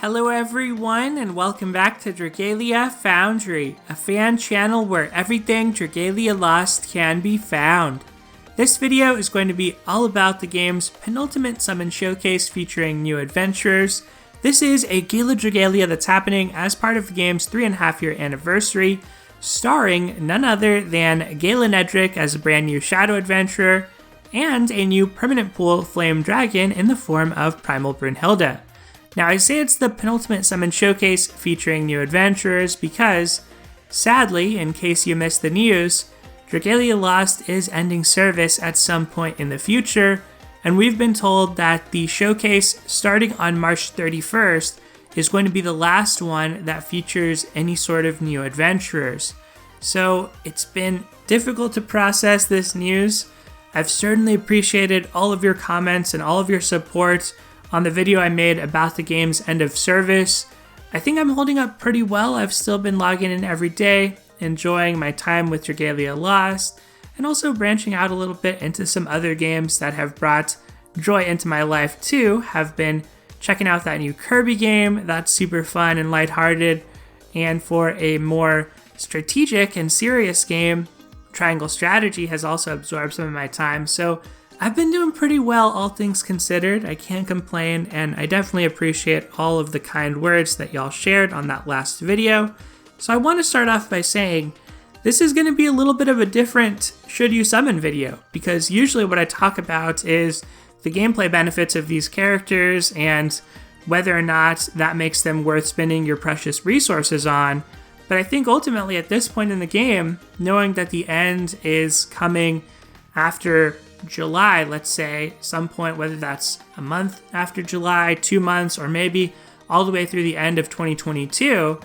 Hello everyone, and welcome back to Dragalia Foundry, a fan channel where everything Dragalia Lost can be found. This video is going to be all about the game's penultimate summon showcase featuring new adventurers. This is a Gala Dragalia that's happening as part of the game's 3.5-year anniversary, starring none other than Gala Nedrick as a brand new shadow adventurer, and a new permanent pool flame dragon in the form of Primal Brunhilda. Now, I say it's the penultimate summon showcase featuring new adventurers because, sadly, in case you missed the news, Dragalia Lost is ending service at some point in the future, and we've been told that the showcase starting on March 31st is going to be the last one that features any sort of new adventurers. So it's been difficult to process this news. I've certainly appreciated all of your comments and all of your support on the video I made about the game's end of service. I think I'm holding up pretty well. I've still been logging in every day, enjoying my time with Dragalia Lost, and also branching out a little bit into some other games that have brought joy into my life too. Have been checking out that new Kirby game, that's super fun and lighthearted, and for a more strategic and serious game, Triangle Strategy has also absorbed some of my time. So I've been doing pretty well, all things considered. I can't complain, and I definitely appreciate all of the kind words that y'all shared on that last video. So I want to start off by saying this is going to be a little bit of a different Should You Summon video, because usually what I talk about is the gameplay benefits of these characters and whether or not that makes them worth spending your precious resources on. But I think ultimately at this point in the game, knowing that the end is coming after July, let's say, some point, whether that's a month after July, 2 months, or maybe all the way through the end of 2022,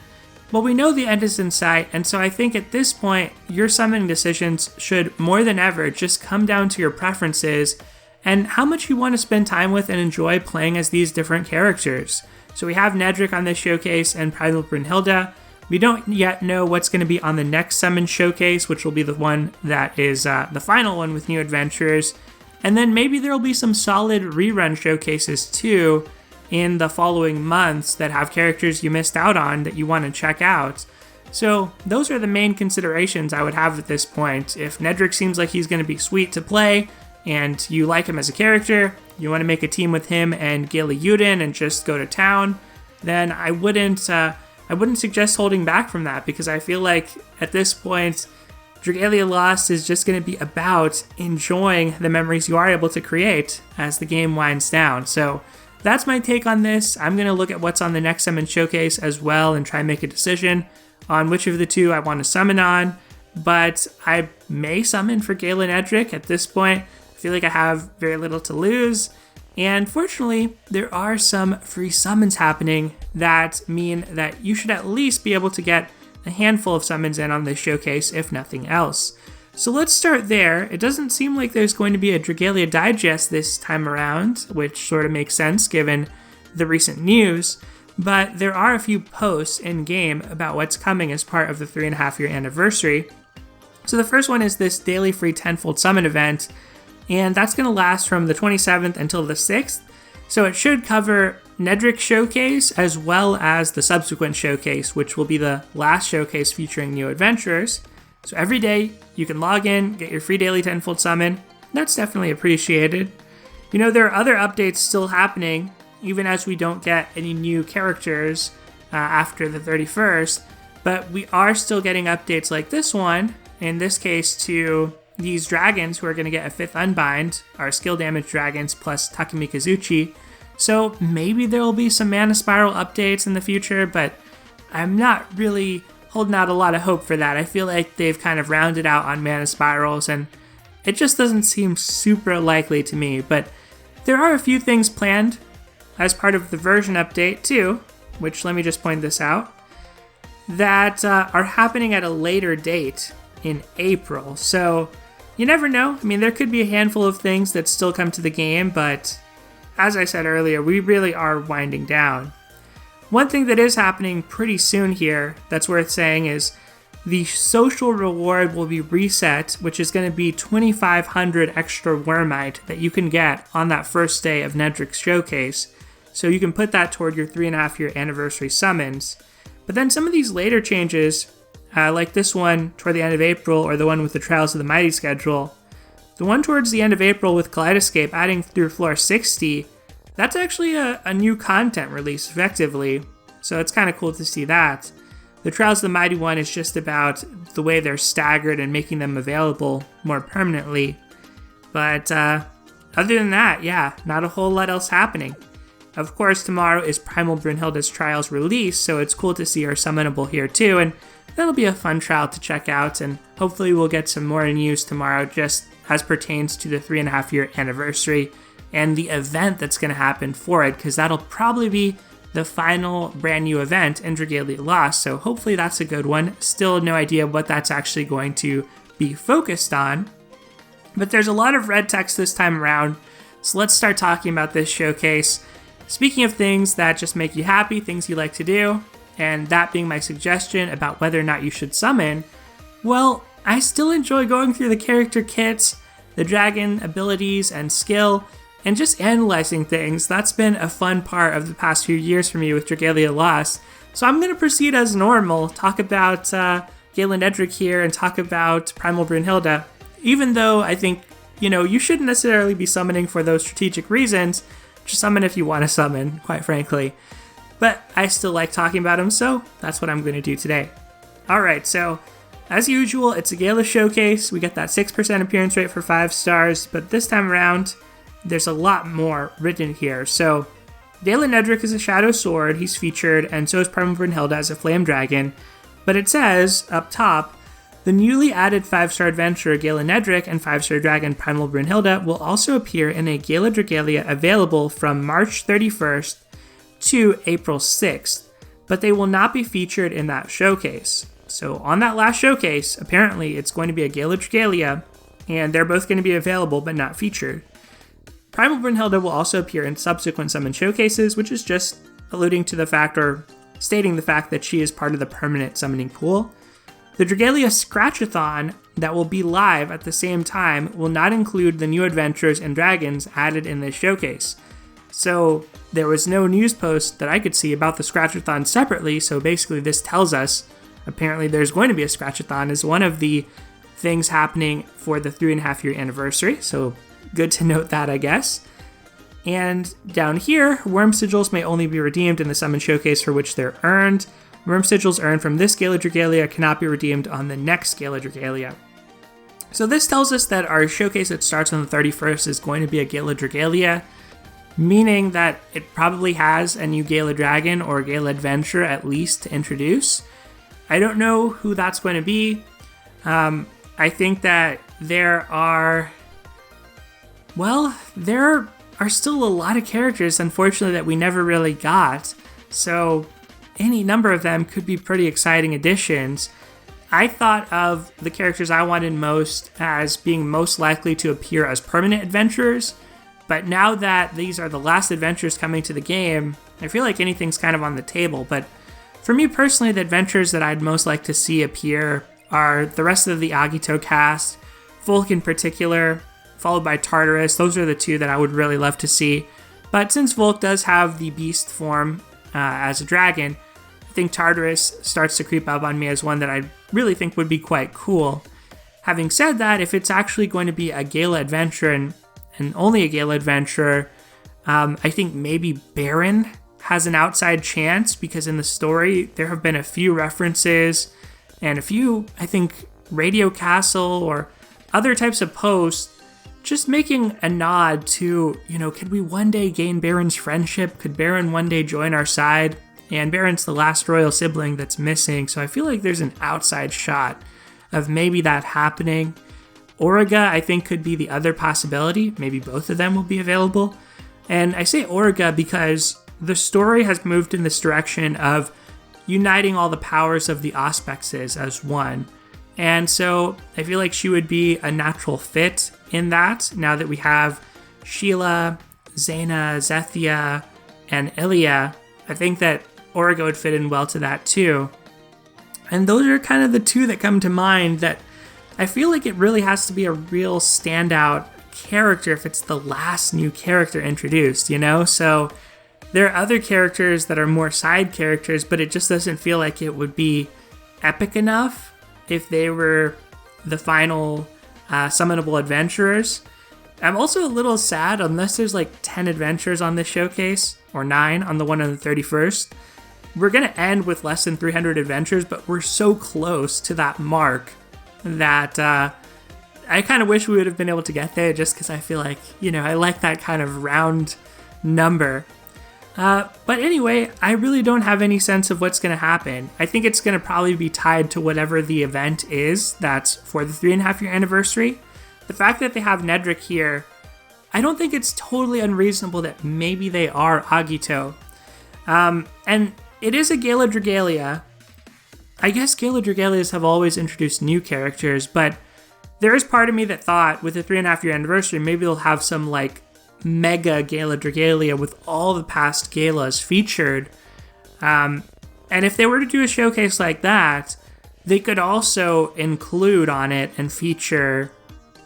well, we know the end is in sight, and so I think at this point, your summoning decisions should more than ever just come down to your preferences and how much you want to spend time with and enjoy playing as these different characters. So we have Nedrick on this showcase and Primal Brunhilda. We don't yet know what's going to be on the next summon showcase, which will be the one that is the final one with new adventurers. And then maybe there will be some solid rerun showcases too in the following months that have characters you missed out on that you want to check out. So those are the main considerations I would have at this point. If Nedrick seems like he's going to be sweet to play and you like him as a character, you want to make a team with him and Gala Yuden and just go to town, then I wouldn't suggest holding back from that, because I feel like at this point, Dragalia Lost is just going to be about enjoying the memories you are able to create as the game winds down. So that's my take on this. I'm going to look at what's on the next summon showcase as well and try and make a decision on which of the two I want to summon on. But I may summon for Gala Nedrick at this point. I feel like I have very little to lose. And fortunately, there are some free summons happening that mean that you should at least be able to get a handful of summons in on this showcase, if nothing else. So let's start there. It doesn't seem like there's going to be a Dragalia Digest this time around, which sort of makes sense given the recent news, but there are a few posts in-game about what's coming as part of the 3.5-year anniversary. So the first one is this daily free tenfold summon event, and that's going to last from the 27th until the 6th. So it should cover Nedrick Showcase as well as the subsequent showcase, which will be the last showcase featuring new adventurers. So every day you can log in, get your free daily tenfold summon. That's definitely appreciated. You know, there are other updates still happening, even as we don't get any new characters after the 31st, but we are still getting updates like this one, in this case to these dragons who are going to get a 5th Unbind, are skill damage dragons plus Takumi Kazuchi. So maybe there will be some Mana Spiral updates in the future, but I'm not really holding out a lot of hope for that. I feel like they've kind of rounded out on Mana Spirals, and it just doesn't seem super likely to me. But there are a few things planned as part of the version update too, which let me just point this out, that are happening at a later date in April. So you never know. I mean, there could be a handful of things that still come to the game, but as I said earlier, we really are winding down. One thing that is happening pretty soon here that's worth saying is the social reward will be reset, which is going to be 2,500 extra Wormite that you can get on that first day of Nedrick's Showcase. So you can put that toward your 3.5-year anniversary summons. But then some of these later changes, like this one toward the end of April, or the one with the Trials of the Mighty schedule, the one towards the end of April with Kaleidoscape adding through floor 60, that's actually a new content release, effectively. So it's kind of cool to see that. The Trials of the Mighty one is just about the way they're staggered and making them available more permanently. But other than that, yeah, not a whole lot else happening. Of course, tomorrow is Primal Brunhilda's Trials release, so it's cool to see her summonable here too, and that'll be a fun trial to check out, and hopefully we'll get some more news tomorrow just as pertains to the 3.5-year anniversary and the event that's going to happen for it, because that'll probably be the final brand new event in Dragalia Lost, so hopefully that's a good one. Still no idea what that's actually going to be focused on, but there's a lot of red text this time around, so let's start talking about this showcase. Speaking of things that just make you happy, things you like to do, and that being my suggestion about whether or not you should summon, well, I still enjoy going through the character kits, the dragon abilities and skill, and just analyzing things. That's been a fun part of the past few years for me with Dragalia Lost. So I'm going to proceed as normal, talk about Gala Nedrick here, and talk about Primal Brunhilda. Even though I think, you shouldn't necessarily be summoning for those strategic reasons, just summon if you want to summon, quite frankly. But I still like talking about them, so that's what I'm going to do today. Alright, so as usual, it's a Gala showcase. We get that 6% appearance rate for 5 stars, but this time around, there's a lot more written here. So, Gala Nedrick is a Shadow Sword, he's featured, and so is Primal Brunhilda as a Flame Dragon. But it says, up top, the newly added 5-star adventurer Gala Nedrick and 5-star dragon Primal Brunhilda will also appear in a Gala Dragalia available from March 31st to April 6th, but they will not be featured in that showcase. So on that last showcase, apparently it's going to be a Gala Dragalia, and they're both going to be available but not featured. Primal Brunhilda will also appear in subsequent summon showcases, which is just alluding to the fact, or stating the fact, that she is part of the permanent summoning pool. The Dragalia Scratchathon that will be live at the same time will not include the new adventures and dragons added in this showcase. So there was no news post that I could see about the Scratchathon separately, so basically this tells us apparently there's going to be a Scratchathon as one of the things happening for the 3.5-year anniversary, so good to note that, I guess. And down here, Worm Sigils may only be redeemed in the Summon Showcase for which they're earned. Worm Sigils earned from this Gala Dragalia cannot be redeemed on the next Gala Dragalia. So this tells us that our showcase that starts on the 31st is going to be a Gala Dragalia, meaning that it probably has a new Gala Dragon or Gala Adventure at least to introduce. I don't know who that's going to be. I think that there are still a lot of characters, unfortunately, that we never really got. So any number of them could be pretty exciting additions. I thought of the characters I wanted most as being most likely to appear as permanent adventurers, but now that these are the last adventures coming to the game, I feel like anything's kind of on the table. But for me personally, the adventures that I'd most like to see appear are the rest of the Agito cast, Volk in particular, followed by Tartarus. Those are the two that I would really love to see. But since Volk does have the beast form as a dragon, I think Tartarus starts to creep up on me as one that I really think would be quite cool. Having said that, if it's actually going to be a Gala adventure and only a Gala adventure, I think maybe Baron has an outside chance, because in the story there have been a few references and a few, I think, Radio Castle or other types of posts just making a nod to, could we one day gain Baron's friendship? Could Baron one day join our side? And Baron's the last royal sibling that's missing, so I feel like there's an outside shot of maybe that happening. Auriga, I think, could be the other possibility. Maybe both of them will be available. And I say Auriga because the story has moved in this direction of uniting all the powers of the Auspexes as one. And so I feel like she would be a natural fit in that, now that we have Sheila, Zaina, Zethia, and Ilia. I think that Auriga would fit in well to that too. And those are kind of the two that come to mind that I feel like it really has to be a real standout character if it's the last new character introduced, So There are other characters that are more side characters, but it just doesn't feel like it would be epic enough if they were the final summonable adventurers. I'm also a little sad, unless there's like 10 adventures on this showcase, or 9 on the one on the 31st. We're going to end with less than 300 adventures, but we're so close to that mark that I kind of wish we would have been able to get there, just because I feel like, I like that kind of round number. But anyway, I really don't have any sense of what's going to happen. I think it's going to probably be tied to whatever the event is that's for the 3.5 year anniversary. The fact that they have Nedrick here, I don't think it's totally unreasonable that maybe they are Agito. And it is a Gala Dragalia. I guess Gala Dragalias have always introduced new characters, but there is part of me that thought with the 3.5 year anniversary, maybe they'll have some like mega Gala Dragalia with all the past galas featured. And if they were to do a showcase like that, they could also include on it and feature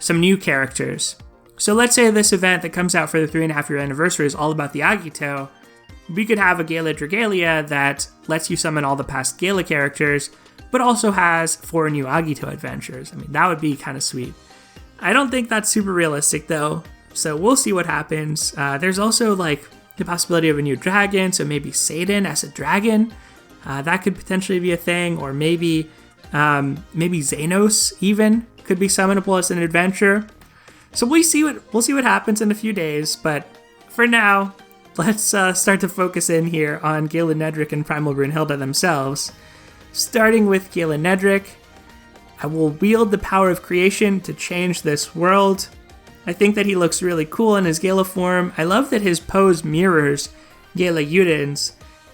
some new characters. So let's say this event that comes out for the 3.5 year anniversary is all about the Agito. We could have a Gala Dragalia that lets you summon all the past Gala characters, but also has 4 new Agito adventures. I mean, that would be kind of sweet. I don't think that's super realistic though, so we'll see what happens. There's also like the possibility of a new dragon, so maybe Satan as a dragon. That could potentially be a thing, or maybe Xenos even could be summonable as an adventure. So we'll see what happens in a few days, but for now, let's start to focus in here on Gala Nedrick and Primal Brunhilda themselves. Starting with Gala Nedrick, I will wield the power of creation to change this world. I think that he looks really cool in his Gala form. I love that his pose mirrors Gala Yuden's,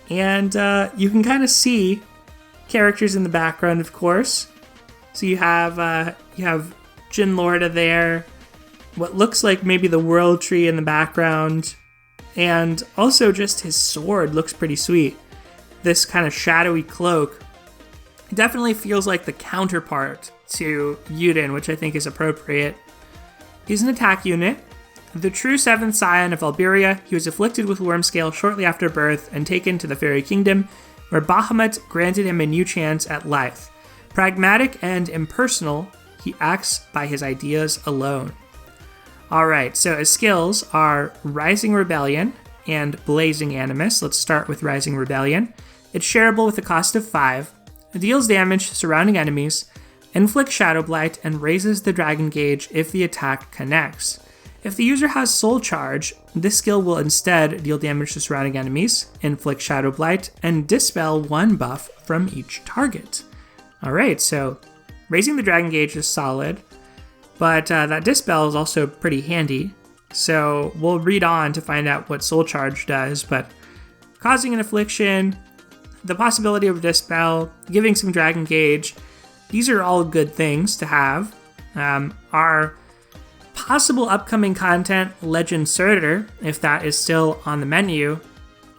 and you can kind of see characters in the background, of course. So you have Jin Lorda there, what looks like maybe the World Tree in the background, and also just his sword looks pretty sweet. This kind of shadowy cloak definitely feels like the counterpart to Yuden, which I think is appropriate. He's an attack unit. The true 7th scion of Alberia, he was afflicted with Wormscale shortly after birth and taken to the Fairy Kingdom, where Bahamut granted him a new chance at life. Pragmatic and impersonal, he acts by his ideas alone. Alright, so his skills are Rising Rebellion and Blazing Animus. Let's start with Rising Rebellion. It's shareable with a cost of 5. It deals damage to surrounding enemies, inflicts Shadow Blight, and raises the Dragon Gauge if the attack connects. If the user has Soul Charge, this skill will instead deal damage to surrounding enemies, inflict Shadow Blight, and dispel 1 buff from each target. Alright, so raising the Dragon Gauge is solid, but that dispel is also pretty handy. So we'll read on to find out what Soul Charge does, but causing an affliction, the possibility of dispel, giving some Dragon Gauge, these are all good things to have. Our possible upcoming content, Legend Surtur, if that is still on the menu,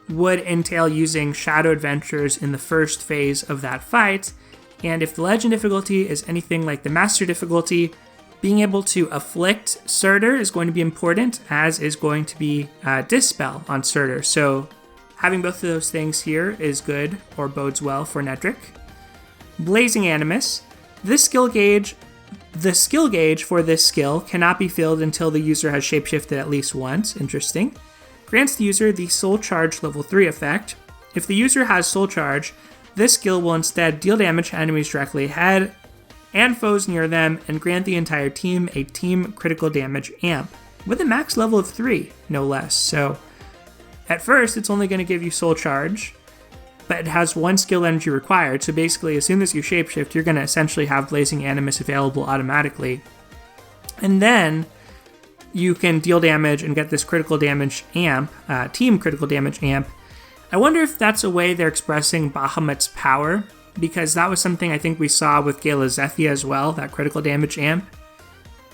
would entail using Shadow Adventures in the first phase of that fight, and if the Legend difficulty is anything like the Master difficulty, being able to afflict Surtur is going to be important, as is going to be Dispel on Surtur. So having both of those things here is good, or bodes well for Nedrick. Blazing Animus. The skill gauge for this skill cannot be filled until the user has shapeshifted at least once. Interesting. Grants the user the Soul Charge level 3 effect. If the user has Soul Charge, this skill will instead deal damage to enemies directly ahead and foes near them, and grant the entire team a team critical damage amp, with a max level of 3, no less. So at first, it's only going to give you Soul Charge, but it has 1 skill energy required, so basically as soon as you shapeshift, you're going to essentially have Blazing Animus available automatically. And then you can deal damage and get this critical damage amp, team critical damage amp. I wonder if that's a way they're expressing Bahamut's power, because that was something I think we saw with Gala Zethia as well, that critical damage amp.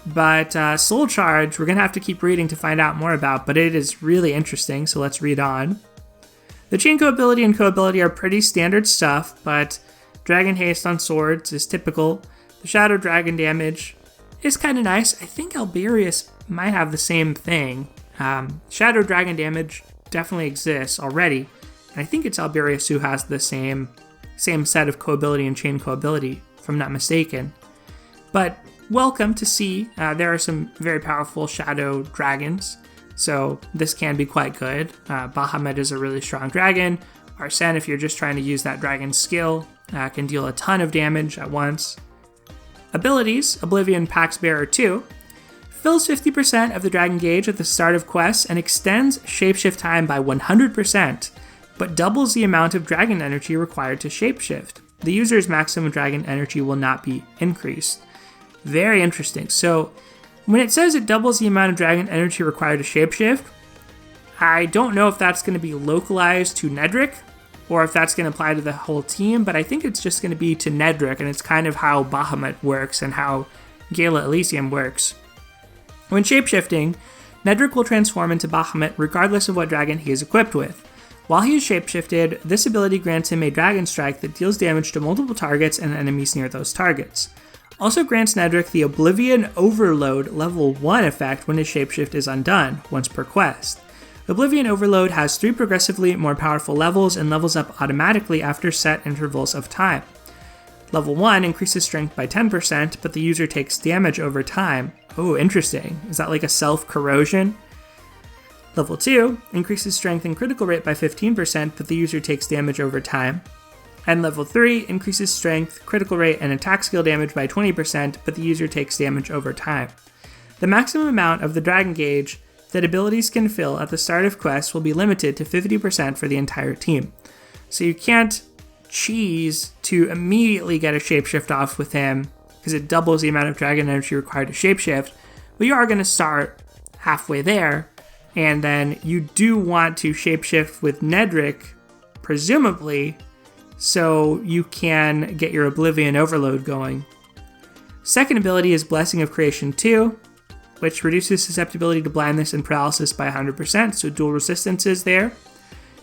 But Soul Charge, we're going to have to keep reading to find out more about, but it is really interesting, so let's read on. The Chain Co-ability and Co-ability are pretty standard stuff, but Dragon Haste on swords is typical. The Shadow Dragon damage is kind of nice. I think Alberius might have the same thing. Shadow Dragon damage definitely exists already. And I think it's Alberius who has the same set of co-ability and chain co-ability, if I'm not mistaken. But welcome to see. There are some very powerful shadow dragons, so this can be quite good. Bahamut is a really strong dragon. Arsene, if you're just trying to use that dragon skill, can deal a ton of damage at once. Abilities: Oblivion Pax Bearer 2 fills 50% of the dragon gauge at the start of quests and extends shapeshift time by 100%, but doubles the amount of dragon energy required to shapeshift. The user's maximum dragon energy will not be increased. Very interesting. So when it says it doubles the amount of dragon energy required to shapeshift, I don't know if that's going to be localized to Nedrick or if that's going to apply to the whole team, but I think it's just going to be to Nedrick, and it's kind of how Bahamut works and how Gala Elysium works. When shapeshifting, Nedrick will transform into Bahamut regardless of what dragon he is equipped with. While he is shapeshifted, this ability grants him a dragon strike that deals damage to multiple targets and enemies near those targets. Also grants Nedrick the Oblivion Overload level 1 effect when his shapeshift is undone, once per quest. Oblivion Overload has 3 progressively more powerful levels and levels up automatically after set intervals of time. Level 1 increases strength by 10%, but the user takes damage over time. Oh, interesting. Is that like a self-corrosion? Level 2 increases strength and critical rate by 15%, but the user takes damage over time. And level 3 increases strength, critical rate, and attack skill damage by 20%, but the user takes damage over time. The maximum amount of the dragon gauge that abilities can fill at the start of quests will be limited to 50% for the entire team. So you can't cheese to immediately get a shapeshift off with him, because it doubles the amount of dragon energy required to shapeshift, but you are going to start halfway there, and then you do want to shapeshift with Nedrick, presumably, so you can get your Oblivion Overload going. Second ability is Blessing of Creation 2, which reduces susceptibility to blindness and paralysis by 100%, so dual resistance is there.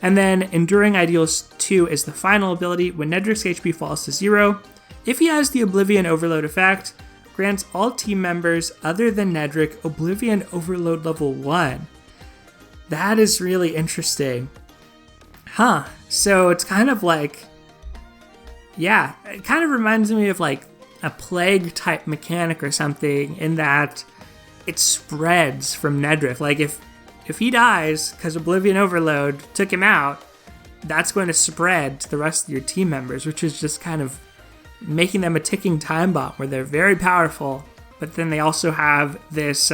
And then Enduring Ideals 2 is the final ability. When Nedrick's HP falls to 0, if he has the Oblivion Overload effect, grants all team members other than Nedrick Oblivion Overload level 1. That is really interesting. So it's kind of like, yeah, it kind of reminds me of like a plague type mechanic or something, in that it spreads from Nedrick. Like if he dies because Oblivion Overload took him out, that's going to spread to the rest of your team members, which is just kind of making them a ticking time bomb where they're very powerful, but then they also have this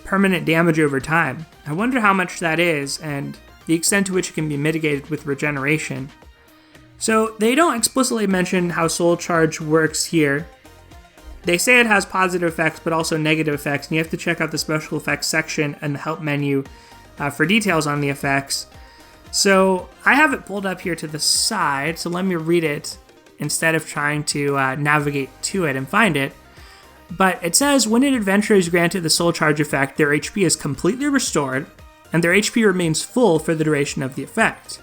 permanent damage over time. I wonder how much that is and the extent to which it can be mitigated with regeneration. So they don't explicitly mention how Soul Charge works here. They say it has positive effects but also negative effects, and you have to check out the special effects section and the help menu for details on the effects. So I have it pulled up here to the side, so let me read it instead of trying to navigate to it and find it. But it says, when an adventurer is granted the Soul Charge effect, their HP is completely restored, and their HP remains full for the duration of the effect.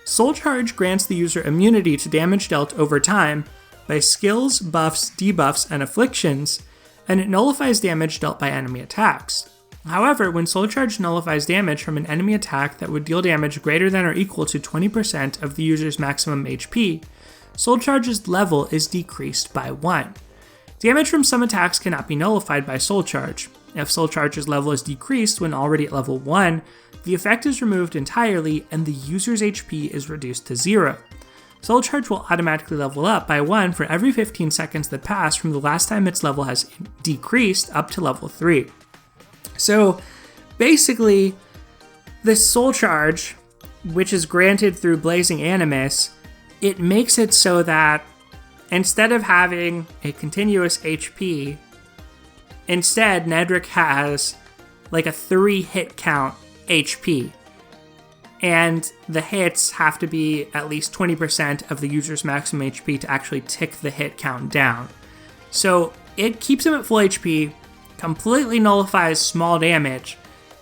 Soul Charge grants the user immunity to damage dealt over time by skills, buffs, debuffs, and afflictions, and it nullifies damage dealt by enemy attacks. However, when Soul Charge nullifies damage from an enemy attack that would deal damage greater than or equal to 20% of the user's maximum HP, Soul Charge's level is decreased by 1. Damage from some attacks cannot be nullified by Soul Charge. If Soul Charge's level is decreased when already at level 1, the effect is removed entirely and the user's HP is reduced to 0. Soul Charge will automatically level up by 1 for every 15 seconds that pass from the last time its level has decreased up to level 3. So basically, this Soul Charge, which is granted through Blazing Animus, it makes it so that instead of having a continuous HP, instead Nedrick has like a 3 hit count HP. And the hits have to be at least 20% of the user's maximum HP to actually tick the hit count down. So it keeps him at full HP, completely nullifies small damage,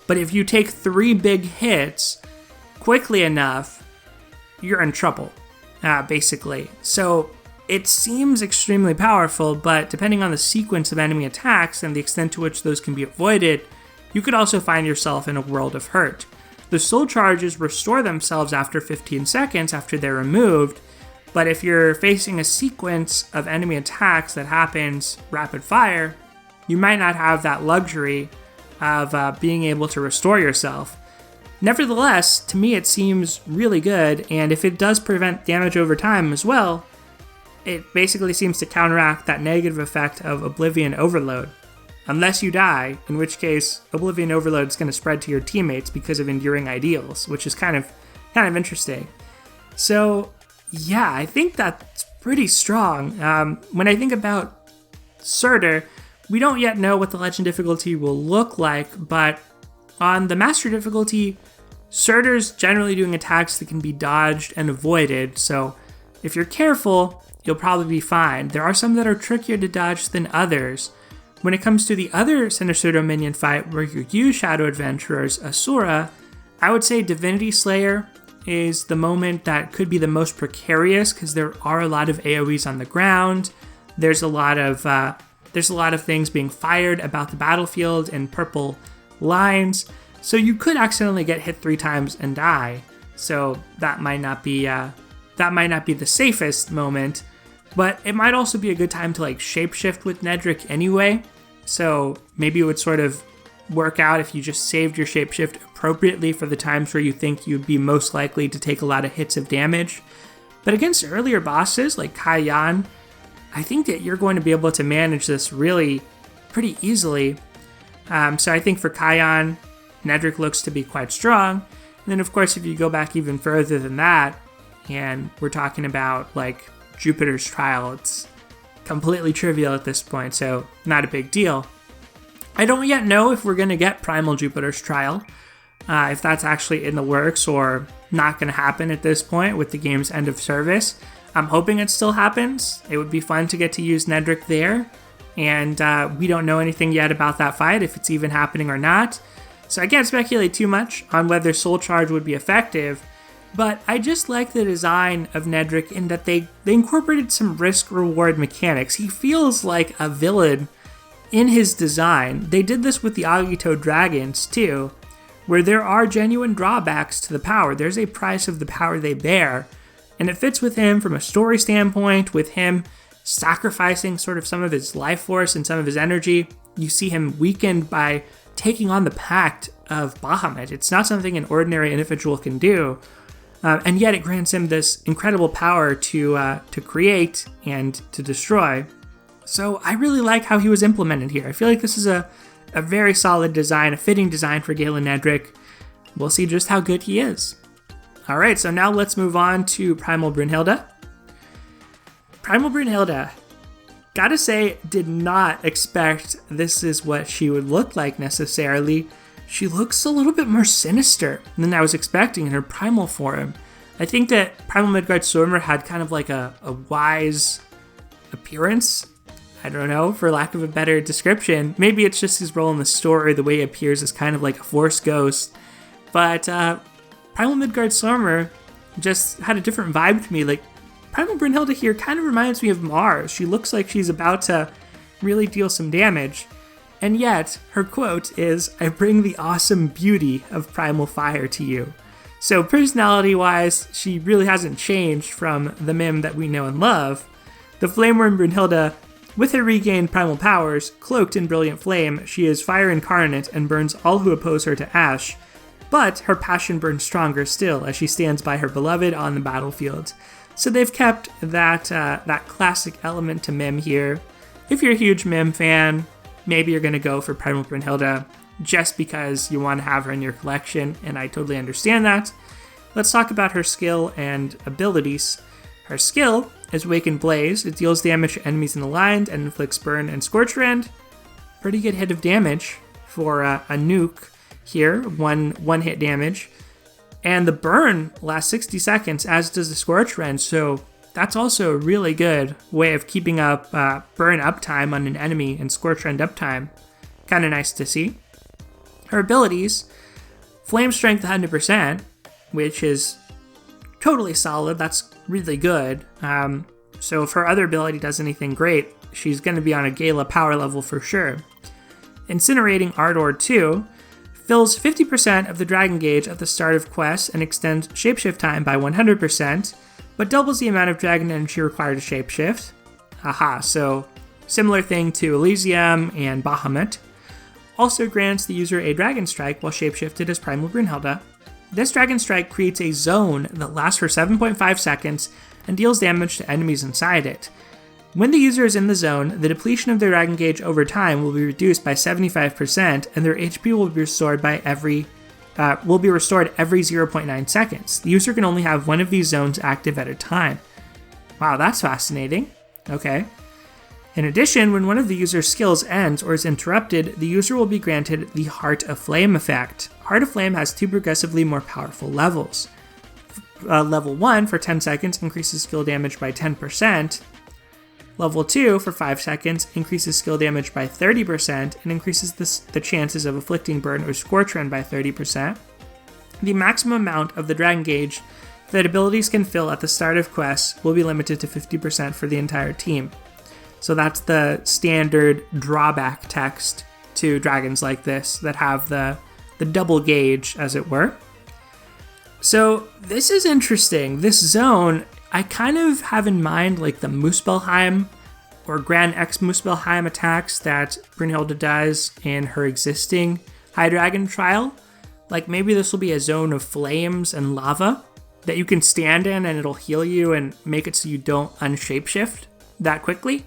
but if you take 3 big hits quickly enough, you're in trouble, basically. So it seems extremely powerful, but depending on the sequence of enemy attacks and the extent to which those can be avoided, you could also find yourself in a world of hurt. The soul charges restore themselves after 15 seconds after they're removed, but if you're facing a sequence of enemy attacks that happens rapid fire, you might not have that luxury of being able to restore yourself. Nevertheless, to me it seems really good, and if it does prevent damage over time as well, it basically seems to counteract that negative effect of Oblivion Overload. Unless you die, in which case Oblivion Overload is going to spread to your teammates because of Enduring Ideals, which is kind of interesting. So yeah, I think that's pretty strong. When I think about Surtur, we don't yet know what the Legend difficulty will look like, but on the Master difficulty, Surtur's generally doing attacks that can be dodged and avoided, so if you're careful, you'll probably be fine. There are some that are trickier to dodge than others. When it comes to the other Sinistro minion fight where you use Shadow Adventurer's Asura, I would say Divinity Slayer is the moment that could be the most precarious because there are a lot of AoEs on the ground. There's a lot of things being fired about the battlefield in purple lines, so you could accidentally get hit 3 times and die. So that might not be the safest moment. But it might also be a good time to shapeshift with Nedrick anyway, so maybe it would sort of work out if you just saved your shapeshift appropriately for the times where you think you'd be most likely to take a lot of hits of damage. But against earlier bosses like Kai Yan, I think that you're going to be able to manage this really pretty easily. So I think for Kai Yan, Nedrick looks to be quite strong. And then of course if you go back even further than that, and we're talking about Jupiter's Trial, it's completely trivial at this point, so not a big deal. I don't yet know if we're going to get Primal Jupiter's Trial, if that's actually in the works or not going to happen at this point with the game's end of service. I'm hoping it still happens. It would be fun to get to use Nedrick there, and we don't know anything yet about that fight, if it's even happening or not. So I can't speculate too much on whether Soul Charge would be effective, but I just like the design of Nedrick in that they incorporated some risk-reward mechanics. He feels like a villain in his design. They did this with the Agito dragons too, where there are genuine drawbacks to the power. There's a price of the power they bear, and it fits with him from a story standpoint, with him sacrificing sort of some of his life force and some of his energy. You see him weakened by taking on the Pact of Bahamut. It's not something an ordinary individual can do. And yet it grants him this incredible power to create and to destroy. So I really like how he was implemented here. I feel like this is a very solid design, a fitting design for Gala Nedrick. We'll see just how good he is. Alright, so now let's move on to Primal Brunhilda. Primal Brunhilda, gotta say, did not expect this is what she would look like necessarily. She looks a little bit more sinister than I was expecting in her primal form. I think that Primal Midgardsormr had kind of a wise appearance. I don't know, for lack of a better description. Maybe it's just his role in the story, the way he appears as kind of like a force ghost. But Primal Midgardsormr just had a different vibe to me. Primal Brunhilda here kind of reminds me of Mars. She looks like she's about to really deal some damage. And yet, her quote is, "I bring the awesome beauty of primal fire to you." So personality-wise, she really hasn't changed from the Mim that we know and love. The Flameworm Brunhilda, with her regained primal powers, cloaked in brilliant flame, she is fire incarnate and burns all who oppose her to ash. But her passion burns stronger still as she stands by her beloved on the battlefield. So they've kept that classic element to Mim here. If you're a huge Mim fan, maybe you're going to go for Primal Brunhilda just because you want to have her in your collection, and I totally understand that. Let's talk about her skill and abilities. Her skill is Awaken Blaze. It deals damage to enemies in the line and inflicts Burn and Scorch Rend. Pretty good hit of damage for a nuke here, one hit damage. And the Burn lasts 60 seconds, as does the Scorch Rend, so that's also a really good way of keeping up Burn uptime on an enemy and Scorch Rend uptime. Kind of nice to see. Her abilities, Flame Strength 100%, which is totally solid. That's really good. So if her other ability does anything great, she's going to be on a Gala power level for sure. Incinerating Ardor 2, fills 50% of the dragon gauge at the start of quests and extends shapeshift time by 100%, but doubles the amount of dragon energy required to shapeshift. Haha, so similar thing to Elysium and Bahamut. Also grants the user a Dragon Strike while shapeshifted as Primal Brunhilda. This Dragon Strike creates a zone that lasts for 7.5 seconds and deals damage to enemies inside it. When the user is in the zone, the depletion of their Dragon Gauge over time will be reduced by 75%, and their HP will be restored every 0.9 seconds. The user can only have one of these zones active at a time. Wow, that's fascinating. Okay. In addition, when one of the user's skills ends or is interrupted, the user will be granted the Heart of Flame effect. Heart of Flame has 2 progressively more powerful levels. Level 1 for 10 seconds increases skill damage by 10%. Level 2 for 5 seconds increases skill damage by 30% and increases the chances of Afflicting Burn or Scorch Run by 30%. The maximum amount of the Dragon Gauge that abilities can fill at the start of quests will be limited to 50% for the entire team. So that's the standard drawback text to dragons like this that have the double gauge, as it were. So this is interesting. This zone, I kind of have in mind like the Muspelheim or Grand X Muspelheim attacks that Brunhilda does in her existing High Dragon trial. Like maybe this will be a zone of flames and lava that you can stand in and it'll heal you and make it so you don't unshapeshift that quickly.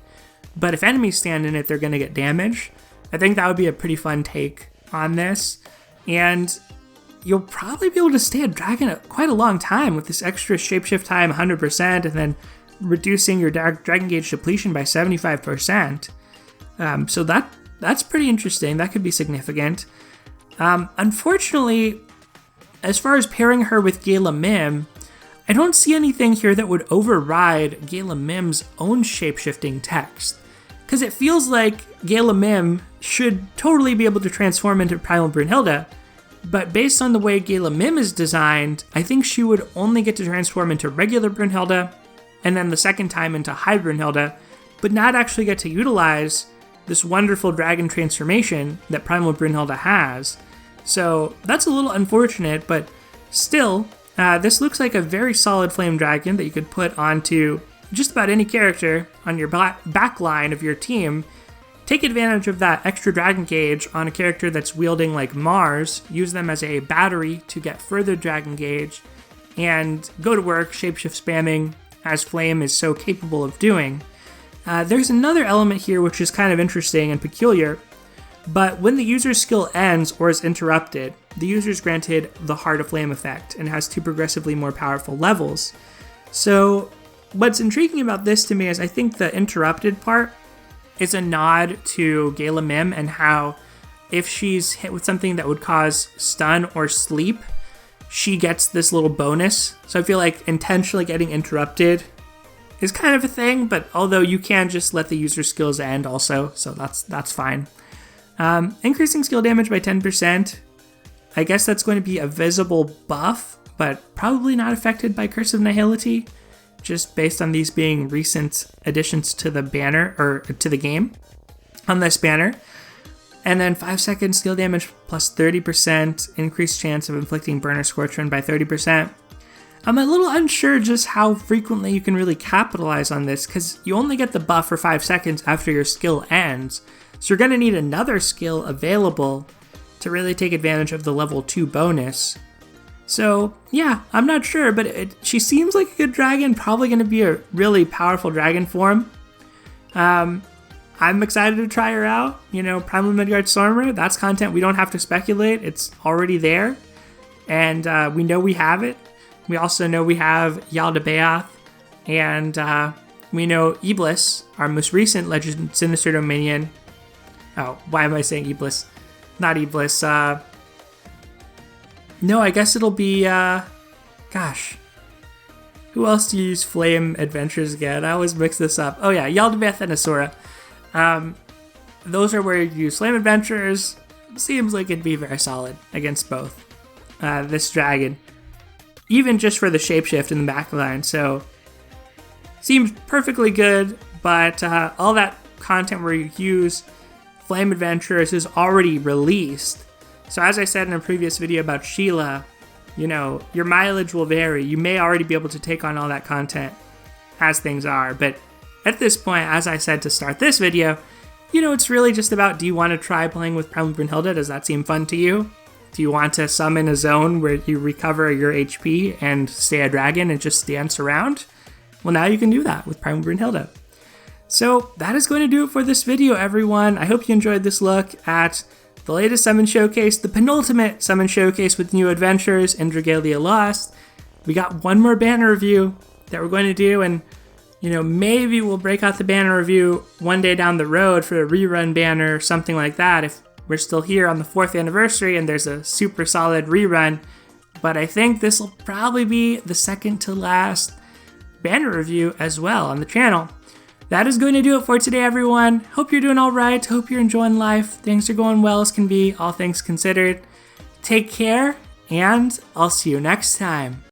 But if enemies stand in it, they're going to get damage. I think that would be a pretty fun take on this. And you'll probably be able to stay a dragon quite a long time with this extra shapeshift time, 100%, and then reducing your dragon gauge depletion by 75%. So that's pretty interesting. That could be significant. Unfortunately, as far as pairing her with Gala Mim, I don't see anything here that would override Gala Mim's own shapeshifting text. Because it feels like Gala Mim should totally be able to transform into Primal Brunhilda, but based on the way Gala Mim is designed, I think she would only get to transform into regular Brunhilda, and then the second time into High Brunhilda, but not actually get to utilize this wonderful dragon transformation that Primal Brunhilda has. So that's a little unfortunate, but still, this looks like a very solid flame dragon that you could put onto just about any character on your back line of your team. Take advantage of that extra dragon gauge on a character that's wielding like Mars, use them as a battery to get further dragon gauge, and go to work shapeshift spamming as Flame is so capable of doing. There's another element here which is kind of interesting and peculiar, but when the user's skill ends or is interrupted, the user is granted the Heart of Flame effect and has 2 progressively more powerful levels. So what's intriguing about this to me is I think the interrupted part is a nod to Gala Mim and how if she's hit with something that would cause stun or sleep, she gets this little bonus. So I feel like intentionally getting interrupted is kind of a thing, but although you can just let the user's skills end also, so that's fine. Increasing skill damage by 10%, I guess that's going to be a visible buff, but probably not affected by Curse of Nihility, just based on these being recent additions to the banner, or to the game on this banner. And then 5 seconds skill damage plus 30%, increased chance of inflicting burn or scorch run by 30%. I'm a little unsure just how frequently you can really capitalize on this, because you only get the buff for 5 seconds after your skill ends, so you're going to need another skill available to really take advantage of the level 2 bonus. So yeah, I'm not sure, but she seems like a good dragon, probably going to be a really powerful dragon form. I'm excited to try her out. You know, Primal Midgard Stormer, that's content we don't have to speculate, it's already there, and we know we have it. We also know we have Yaldabaoth, and we know Iblis, our most recent Legend Sinister Dominion. Oh, why am I saying Iblis? Not Iblis. No, I guess it'll be, gosh. Who else do you use Flame Adventures again? I always mix this up. Oh yeah, Yaldabaoth and Asura. Those are where you use Flame Adventures. Seems like it'd be very solid against both this dragon. Even just for the shapeshift in the backline, so seems perfectly good, but all that content where you use Flame Adventures is already released, So as I said in a previous video about Sheila, you know, your mileage will vary. You may already be able to take on all that content as things are, but at this point, as I said to start this video, you know, it's really just about, do you want to try playing with Primal Brunhilda? Does that seem fun to you? Do you want to summon a zone where you recover your HP and stay a dragon and just dance around? Well, now you can do that with Primal Brunhilda. So that is going to do it for this video, everyone. I hope you enjoyed this look at the latest summon showcase, the penultimate summon showcase with new adventures in Dragalia Lost. We got one more banner review that we're going to do, and you know, maybe we'll break out the banner review one day down the road for a rerun banner or something like that if we're still here on the 4th anniversary and there's a super solid rerun. But I think this will probably be the second to last banner review as well on the channel. That is going to do it for today, everyone. Hope you're doing all right. Hope you're enjoying life. Things are going well as can be, all things considered. Take care, and I'll see you next time.